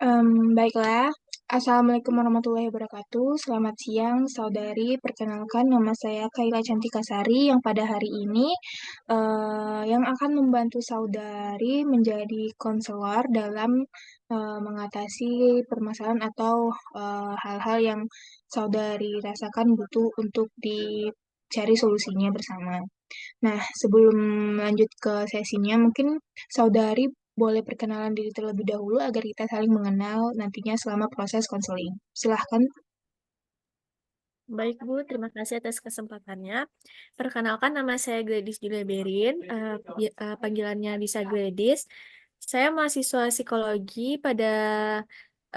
Baiklah, Assalamualaikum warahmatullahi wabarakatuh. Selamat siang, saudari. Perkenalkan, nama saya Kaila Cantika Sari yang pada hari ini yang akan membantu saudari menjadi konselor dalam mengatasi permasalahan atau hal-hal yang saudari rasakan butuh untuk dicari solusinya bersama. Nah, sebelum lanjut ke sesinya, mungkin saudari boleh perkenalan diri terlebih dahulu agar kita saling mengenal nantinya selama proses konseling. Silahkan. Baik Bu, terima kasih atas kesempatannya. Perkenalkan nama saya Gladys Julia Berin, panggilannya bisa Gladys. Saya mahasiswa psikologi pada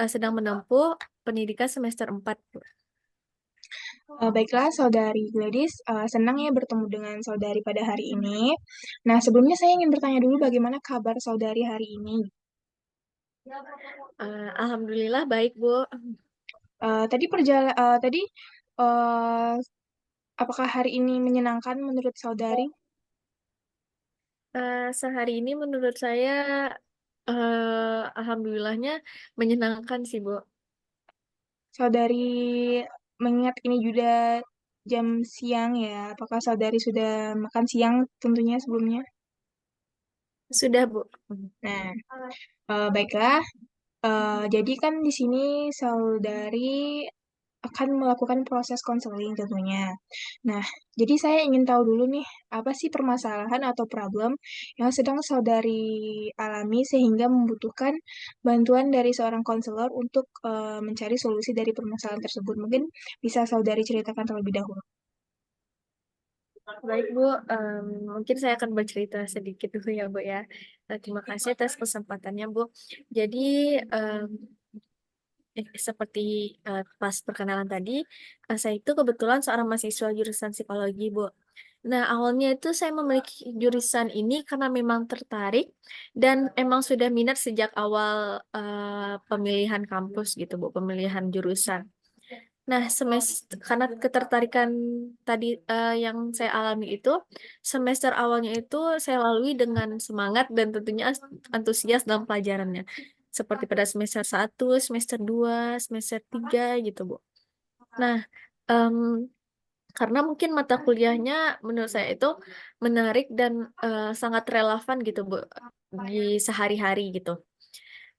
sedang menempuh pendidikan semester 4, Bu. Baiklah, saudari Gladys, senang ya bertemu dengan saudari pada hari ini. Nah, sebelumnya saya ingin bertanya dulu bagaimana kabar saudari hari ini. Alhamdulillah baik, Bu. Tadi eh, apakah hari ini menyenangkan menurut saudari? Sehari ini menurut saya alhamdulillahnya menyenangkan sih, Bu. Saudari mengingat ini juga jam siang ya. Apakah saudari sudah makan siang tentunya sebelumnya? Sudah, Bu. Nah, baiklah. Jadi kan di sini saudari akan melakukan proses konseling tentunya. Nah, jadi saya ingin tahu dulu nih, apa sih permasalahan atau problem yang sedang saudari alami sehingga membutuhkan bantuan dari seorang konselor untuk mencari solusi dari permasalahan tersebut. Mungkin bisa saudari ceritakan terlebih dahulu. Baik Bu, mungkin saya akan bercerita sedikit dulu ya Bu ya. Terima kasih atas kesempatannya Bu. Jadi em, seperti pas perkenalan tadi, saya itu kebetulan seorang mahasiswa jurusan psikologi Bu. Nah awalnya itu saya memiliki jurusan ini karena memang tertarik dan emang sudah minat sejak awal pemilihan kampus gitu Bu, pemilihan jurusan. Nah, karena ketertarikan tadi yang saya alami itu, semester awalnya itu saya lalui dengan semangat dan tentunya antusias dalam pelajarannya. Seperti pada semester 1, semester 2, semester 3 gitu, Bu. Nah, em, karena mungkin mata kuliahnya menurut saya itu menarik dan sangat relevan gitu, Bu, di sehari-hari gitu.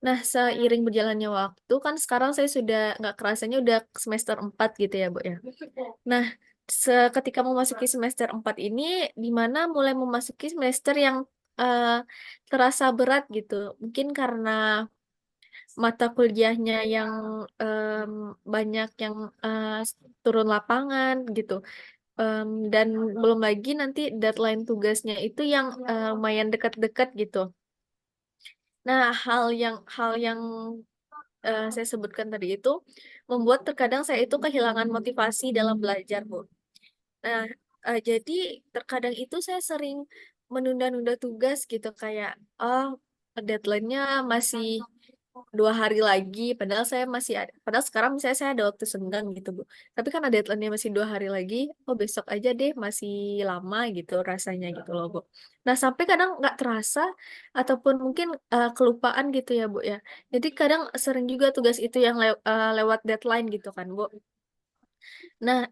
Nah, seiring berjalannya waktu, kan sekarang saya sudah nggak kerasanya udah semester 4 gitu ya, Bu ya. Nah, ketika memasuki semester 4 ini, di mana mulai memasuki semester yang eh, terasa berat gitu. Mungkin karena mata kuliahnya yang em, banyak yang turun lapangan gitu. Dan belum lagi nanti deadline tugasnya itu yang lumayan dekat-dekat gitu. Nah, hal yang saya sebutkan tadi itu membuat terkadang saya itu kehilangan motivasi dalam belajar, Bu. Nah, jadi terkadang itu saya sering menunda-nunda tugas gitu kayak, oh deadline-nya masih 2 hari lagi, padahal sekarang misalnya saya ada waktu senggang gitu Bu. Tapi karena deadline-nya masih 2 hari lagi, oh besok aja deh masih lama gitu rasanya gitu loh Bu. Nah sampai kadang nggak terasa ataupun mungkin kelupaan gitu ya Bu ya. Jadi kadang sering juga tugas itu yang lewat deadline gitu kan Bu. Nah,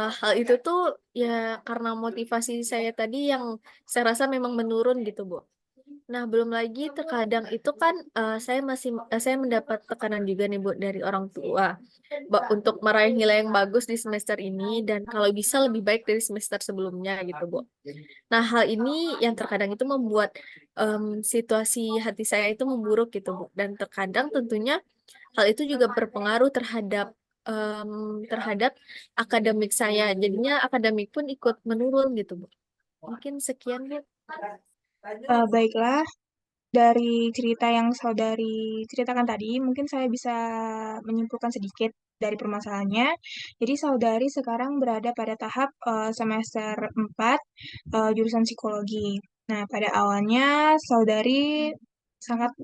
hal itu tuh ya karena motivasi saya tadi yang saya rasa memang menurun gitu, Bu. Nah, belum lagi terkadang itu kan saya mendapat tekanan juga nih, Bu, dari orang tua untuk meraih nilai yang bagus di semester ini dan kalau bisa lebih baik dari semester sebelumnya gitu, Bu. Nah, hal ini yang terkadang itu membuat situasi hati saya itu memburuk gitu, Bu. Dan terkadang tentunya hal itu juga berpengaruh em, terhadap akademik saya. Jadinya akademik pun ikut menurun gitu, Bu. Mungkin sekian, Bu. Baiklah, dari cerita yang saudari ceritakan tadi, mungkin saya bisa menyimpulkan sedikit dari permasalahannya. Jadi saudari sekarang berada pada tahap semester 4 jurusan psikologi. Nah, pada awalnya saudari sangat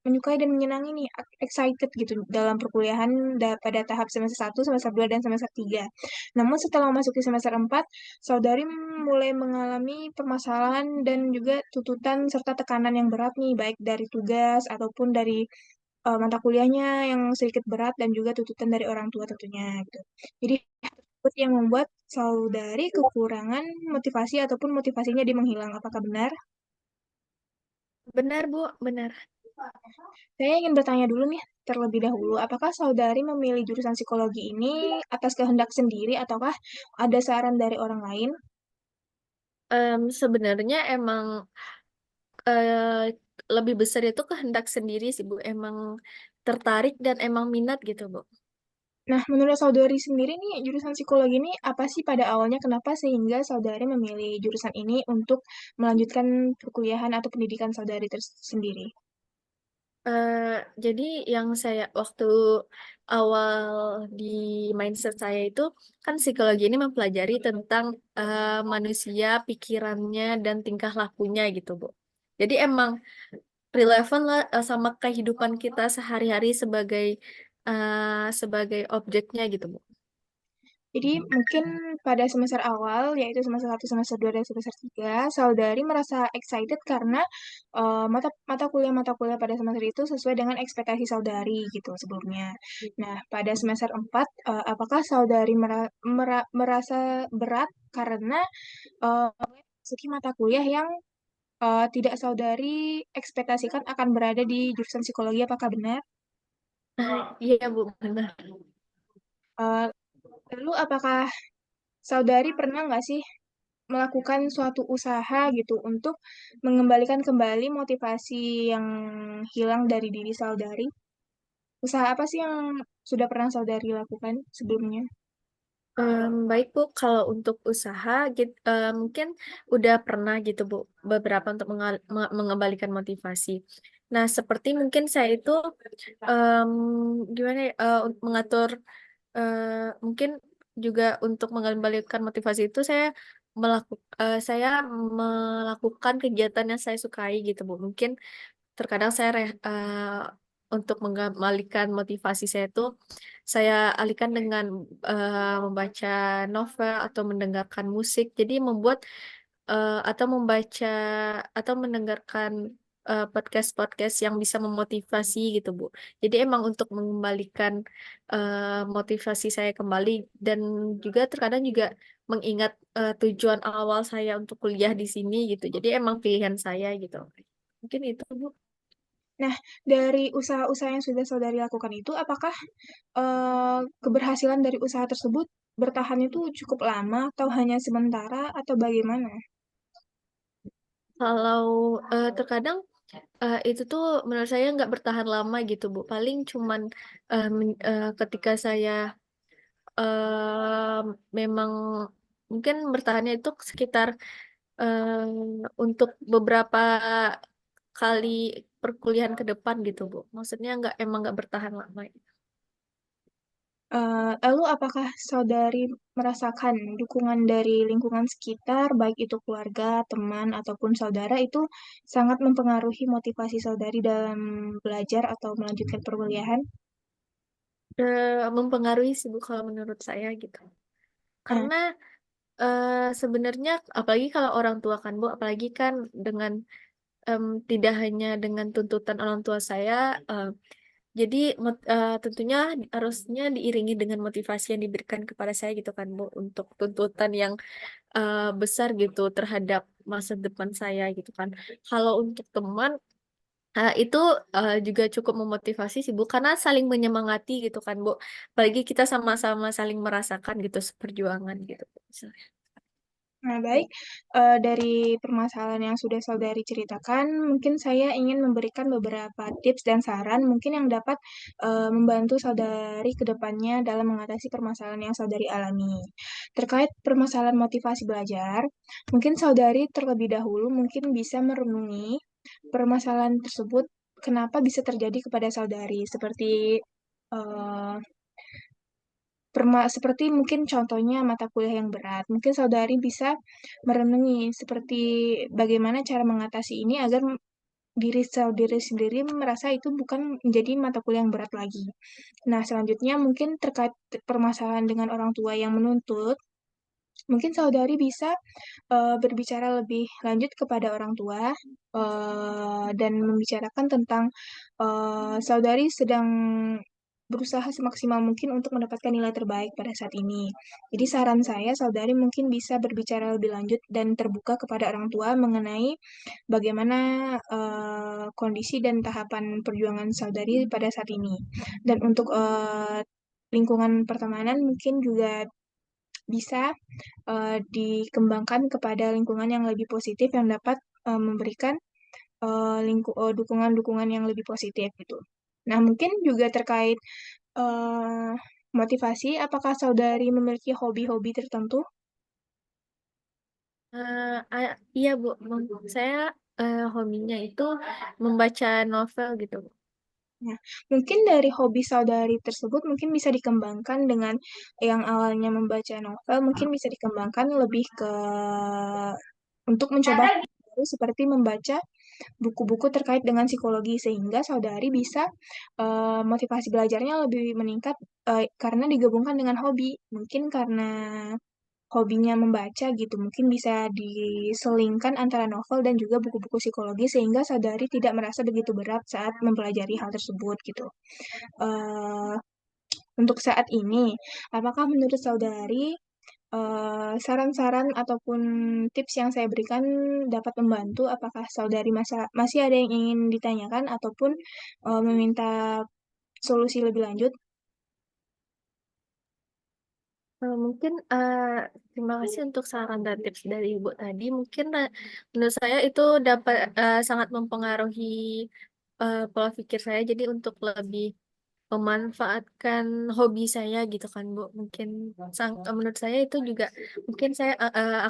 menyukai dan menyenangi nih, excited gitu dalam perkuliahan pada tahap semester 1, semester 2 dan semester 3. Namun setelah memasuki semester 4, saudari mulai mengalami permasalahan dan juga tuntutan serta tekanan yang berat nih, baik dari tugas ataupun dari mata kuliahnya yang sedikit berat dan juga tuntutan dari orang tua tentunya gitu. Jadi tersebut yang membuat saudari kekurangan motivasi ataupun motivasinya dia menghilang. Apakah benar? Benar, Bu, benar. Saya ingin bertanya dulu nih, terlebih dahulu, apakah saudari memilih jurusan psikologi ini atas kehendak sendiri ataukah ada saran dari orang lain? Sebenarnya emang eh, lebih besar itu kehendak sendiri sih, Bu. Emang tertarik dan emang minat gitu, Bu. Nah, menurut saudari sendiri nih, jurusan psikologi ini apa sih pada awalnya kenapa sehingga saudari memilih jurusan ini untuk melanjutkan perkuliahan atau pendidikan saudari tersendiri? Eh, jadi yang saya waktu awal di mindset saya itu kan psikologi ini mempelajari tentang manusia, pikirannya dan tingkah lakunya gitu, Bu. Jadi emang relevan lah sama kehidupan kita sehari-hari sebagai objeknya gitu, Bu. Jadi mungkin pada semester awal, yaitu semester 1, semester 2, dan semester 3, saudari merasa excited karena mata kuliah pada semester itu sesuai dengan ekspektasi saudari gitu sebelumnya. Nah, pada semester 4, apakah saudari merasa berat karena uh, memasuki mata kuliah yang tidak saudari ekspektasikan akan berada di jurusan psikologi, apakah benar? Iya, Bu, benar. Uh, Lalu apakah saudari pernah nggak sih melakukan suatu usaha gitu untuk mengembalikan kembali motivasi yang hilang dari diri saudari? Usaha apa sih yang sudah pernah saudari lakukan sebelumnya? Baik Bu, kalau untuk usaha mungkin udah pernah gitu Bu, beberapa untuk mengembalikan motivasi. Nah, seperti mungkin saya itu em, gimana ya, mengatur mungkin juga untuk mengembalikan motivasi itu saya melakukan kegiatan yang saya sukai gitu Bu. Mungkin terkadang untuk mengembalikan motivasi saya itu saya alihkan dengan membaca novel atau mendengarkan musik. Jadi atau membaca atau mendengarkan podcast-podcast yang bisa memotivasi gitu, Bu. Jadi emang untuk mengembalikan motivasi saya kembali dan juga terkadang juga mengingat tujuan awal saya untuk kuliah di sini gitu. Jadi emang pilihan saya gitu. Mungkin itu, Bu. Nah, dari usaha-usaha yang sudah saudari lakukan itu, apakah keberhasilan dari usaha tersebut bertahan itu cukup lama atau hanya sementara atau bagaimana? Kalau terkadang itu tuh menurut saya nggak bertahan lama gitu, Bu. Paling cuman ketika saya memang mungkin bertahannya itu sekitar untuk beberapa kali perkuliahan ke depan gitu, Bu. Maksudnya emang nggak bertahan lama. Lalu apakah saudari merasakan dukungan dari lingkungan sekitar, baik itu keluarga, teman, ataupun saudara, itu sangat mempengaruhi motivasi saudari dalam belajar atau melanjutkan perkuliahan? Mempengaruhi sih, Bu, kalau menurut saya gitu. Nah, Karena eh, sebenarnya apalagi kalau orang tua kan, Bu, apalagi kan dengan tidak hanya dengan tuntutan orang tua saya, eh, jadi tentunya harusnya diiringi dengan motivasi yang diberikan kepada saya gitu kan, Bu, untuk tuntutan yang besar gitu terhadap masa depan saya gitu kan. Kalau untuk teman itu juga cukup memotivasi sih, Bu, karena saling menyemangati gitu kan, Bu. Apalagi kita sama-sama saling merasakan gitu seperjuangan gitu. nah, baik. Dari permasalahan yang sudah saudari ceritakan, mungkin saya ingin memberikan beberapa tips dan saran mungkin yang dapat membantu saudari ke depannya dalam mengatasi permasalahan yang saudari alami. Terkait permasalahan motivasi belajar, mungkin saudari terlebih dahulu mungkin bisa merenungi permasalahan tersebut kenapa bisa terjadi kepada saudari, seperti eh, seperti mungkin contohnya mata kuliah yang berat. Mungkin saudari bisa merenungi seperti bagaimana cara mengatasi ini agar diri saudari sendiri merasa itu bukan menjadi mata kuliah yang berat lagi. Nah, selanjutnya mungkin terkait permasalahan dengan orang tua yang menuntut, Mungkin saudari bisa berbicara lebih lanjut kepada orang tua dan membicarakan tentang saudari sedang berusaha semaksimal mungkin untuk mendapatkan nilai terbaik pada saat ini. Jadi saran saya, saudari mungkin bisa berbicara lebih lanjut dan terbuka kepada orang tua mengenai bagaimana kondisi dan tahapan perjuangan saudari pada saat ini. Dan untuk lingkungan pertemanan mungkin juga bisa dikembangkan kepada lingkungan yang lebih positif yang dapat memberikan dukungan-dukungan yang lebih positif gitu. Nah, mungkin juga terkait eh, motivasi, apakah saudari memiliki hobi-hobi tertentu? Iya Bu, saya hobinya itu membaca novel gitu. Nah, mungkin dari hobi saudari tersebut mungkin bisa dikembangkan dengan yang awalnya membaca novel, mungkin bisa dikembangkan lebih ke untuk mencoba baru seperti membaca buku-buku terkait dengan psikologi sehingga saudari bisa motivasi belajarnya lebih meningkat karena digabungkan dengan hobi. Mungkin karena hobinya membaca gitu, mungkin bisa diselingkan antara novel dan juga buku-buku psikologi sehingga saudari tidak merasa begitu berat saat mempelajari hal tersebut gitu. Eh, untuk saat ini, apakah menurut saudari saran-saran ataupun tips yang saya berikan dapat membantu? Apakah saudari masih ada yang ingin ditanyakan ataupun meminta solusi lebih lanjut? Mungkin terima kasih untuk saran dan tips dari Ibu tadi. Mungkin menurut saya itu dapat sangat mempengaruhi pola pikir saya. Jadi untuk lebih memanfaatkan hobi saya gitu kan Bu. Mungkin menurut saya itu juga mungkin saya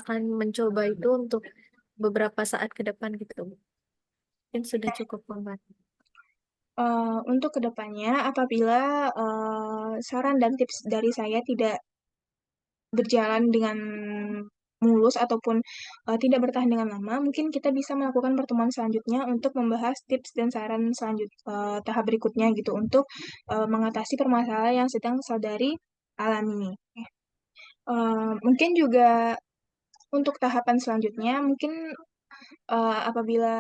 akan mencoba itu untuk beberapa saat ke depan gitu. Mungkin sudah cukup membantu. Untuk kedepannya, apabila saran dan tips dari saya tidak berjalan dengan mulus ataupun tidak bertahan dengan lama, mungkin kita bisa melakukan pertemuan selanjutnya untuk membahas tips dan saran tahap berikutnya gitu untuk mengatasi permasalahan yang sedang saudari alami. Mungkin juga untuk tahapan selanjutnya, mungkin apabila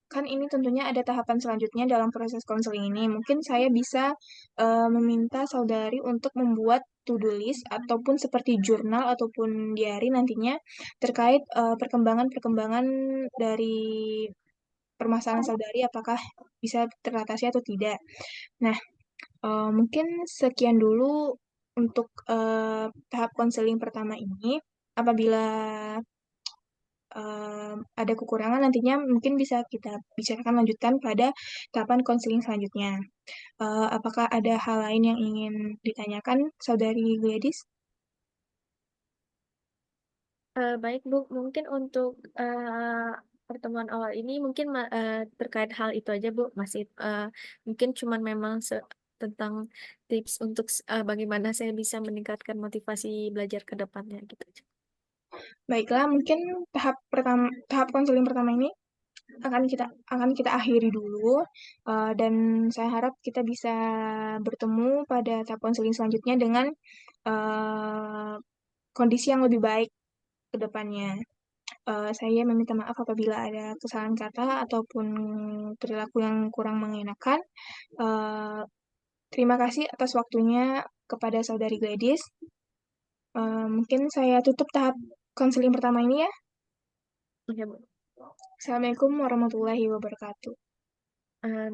kan ini tentunya ada tahapan selanjutnya dalam proses konseling ini. Mungkin saya bisa meminta saudari untuk membuat to-do list ataupun seperti jurnal ataupun diary nantinya terkait perkembangan-perkembangan dari permasalahan saudari apakah bisa teratasi atau tidak. Nah, mungkin sekian dulu untuk tahap konseling pertama ini. Apabila ada kekurangan nantinya mungkin bisa kita bicarakan lanjutkan pada tahapan konseling selanjutnya. Apakah ada hal lain yang ingin ditanyakan, Saudari Gladys? Baik Bu, mungkin untuk pertemuan awal ini mungkin terkait hal itu aja Bu, masih mungkin cuman memang tentang tips untuk bagaimana saya bisa meningkatkan motivasi belajar ke depannya gitu aja. Baiklah, mungkin tahap konseling pertama ini akan kita akhiri dulu, dan saya harap kita bisa bertemu pada tahap konseling selanjutnya dengan eh, kondisi yang lebih baik ke depannya. Saya meminta maaf apabila ada kesalahan kata ataupun perilaku yang kurang mengenakan. Eh, Terima kasih atas waktunya kepada Saudari Gladys. Mungkin saya tutup tahap konseling pertama ini ya. Ya Bu. Assalamualaikum warahmatullahi wabarakatuh.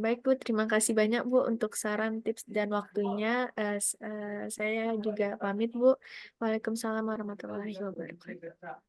Baik Bu, terima kasih banyak Bu untuk saran, tips, dan waktunya. Saya juga pamit Bu. Waalaikumsalam warahmatullahi wabarakatuh.